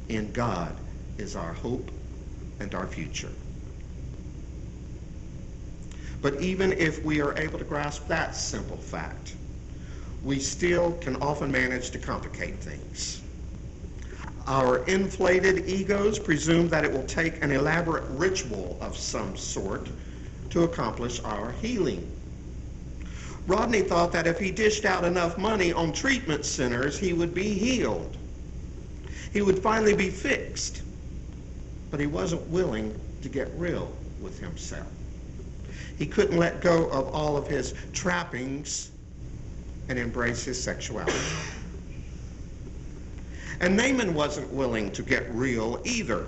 In God is our hope and our future. But even if we are able to grasp that simple fact, we still can often manage to complicate things. Our inflated egos presume that it will take an elaborate ritual of some sort to accomplish our healing. Rodney thought that if he dished out enough money on treatment centers, he would be healed. He would finally be fixed. But he wasn't willing to get real with himself. He couldn't let go of all of his trappings and embrace his sexuality. And Naaman wasn't willing to get real either,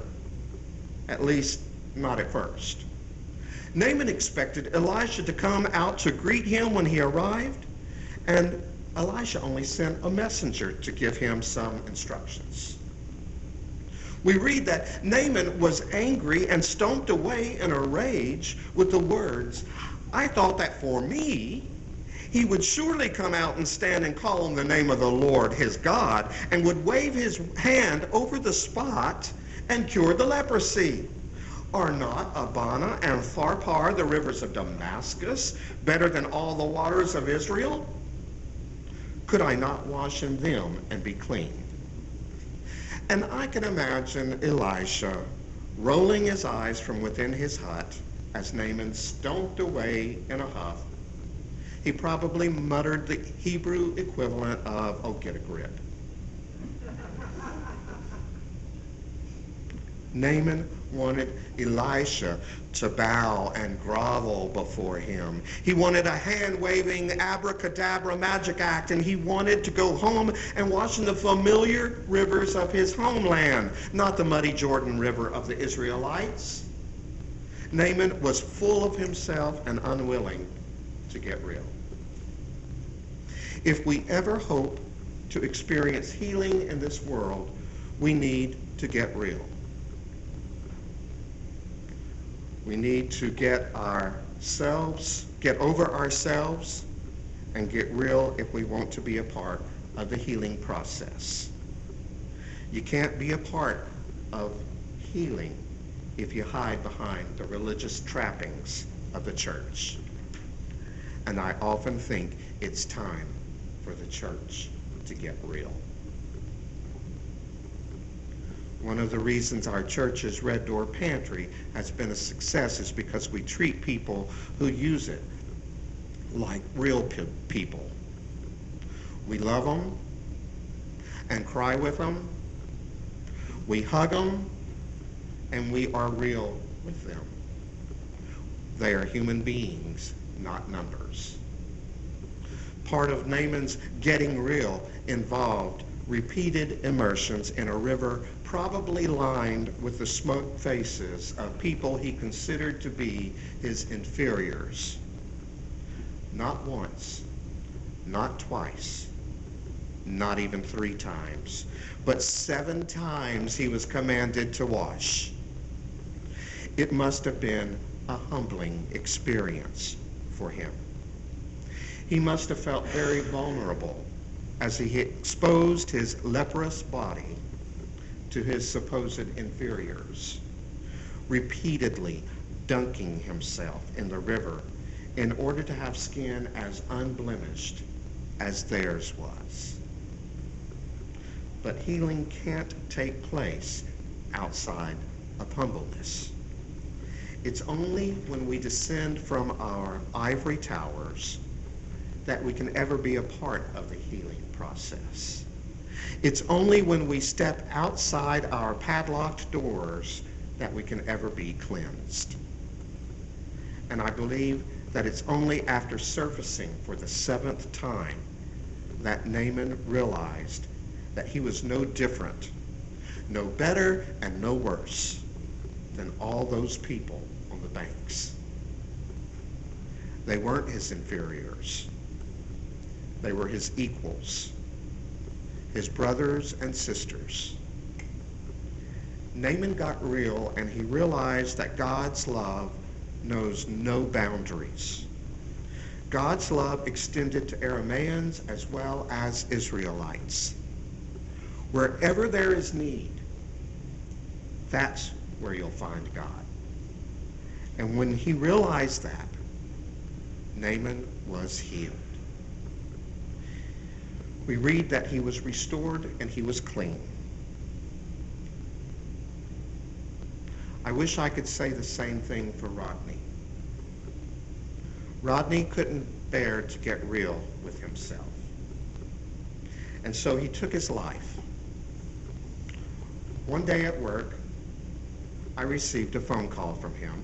at least not at first. Naaman expected Elisha to come out to greet him when he arrived, and Elisha only sent a messenger to give him some instructions. We read that Naaman was angry and stomped away in a rage with the words, "I thought that for me, he would surely come out and stand and call on the name of the Lord his God and would wave his hand over the spot and cure the leprosy. Are not Abana and Pharpar, the rivers of Damascus, better than all the waters of Israel? Could I not wash in them and be clean?" And I can imagine Elisha rolling his eyes from within his hut as Naaman stomped away in a huff. He probably muttered the Hebrew equivalent of, "Oh, get a grip." Naaman wanted Elisha to bow and grovel before him. He wanted a hand-waving abracadabra magic act, and he wanted to go home and wash in the familiar rivers of his homeland, not the muddy Jordan River of the Israelites. Naaman was full of himself and unwilling to get real. If we ever hope to experience healing in this world, we need to get real. We need to get over ourselves and get real if we want to be a part of the healing process. You can't be a part of healing if you hide behind the religious trappings of the church. And I often think it's time for the church to get real. One of the reasons our church's Red Door Pantry has been a success is because we treat people who use it like real people. We love them and cry with them. We hug them, and we are real with them. They are human beings, not numbers. Part of Naaman's getting real involved repeated immersions in a river probably lined with the smoked faces of people he considered to be his inferiors. Not once, not twice, not even 3 times, but 7 times he was commanded to wash. It must have been a humbling experience for him. He must have felt very vulnerable as he exposed his leprous body to his supposed inferiors, repeatedly dunking himself in the river in order to have skin as unblemished as theirs was. But healing can't take place outside of humbleness. It's only when we descend from our ivory towers that we can ever be a part of the healing process. It's only when we step outside our padlocked doors that we can ever be cleansed. And I believe that it's only after surfacing for the 7th time that Naaman realized that he was no different, no better, and no worse than all those people on the banks. They weren't his inferiors. They were his equals, his brothers and sisters. Naaman got real, and he realized that God's love knows no boundaries. God's love extended to Arameans as well as Israelites. Wherever there is need, That's where you'll find God. And when he realized that, Naaman was healed. We read that he was restored and he was clean. I wish I could say the same thing for Rodney. Rodney couldn't bear to get real with himself. And so he took his life. One day at work, I received a phone call from him,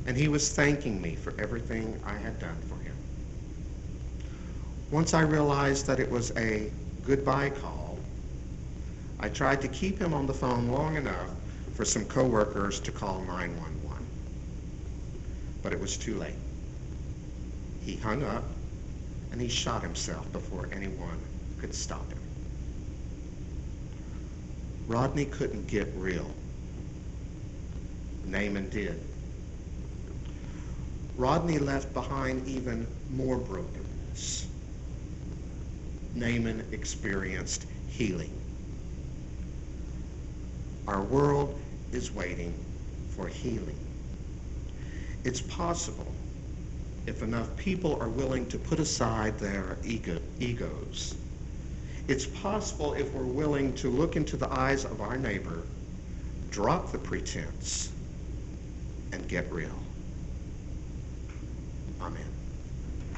and he was thanking me for everything I had done for him. Once I realized that it was a goodbye call, I tried to keep him on the phone long enough for some coworkers to call 911. But it was too late. He hung up and he shot himself before anyone could stop him. Rodney couldn't get real. Naaman did. Rodney left behind even more brokenness. Naaman experienced healing. Our world is waiting for healing. It's possible if enough people are willing to put aside their egos. It's possible if we're willing to look into the eyes of our neighbor, drop the pretense, and get real. Amen.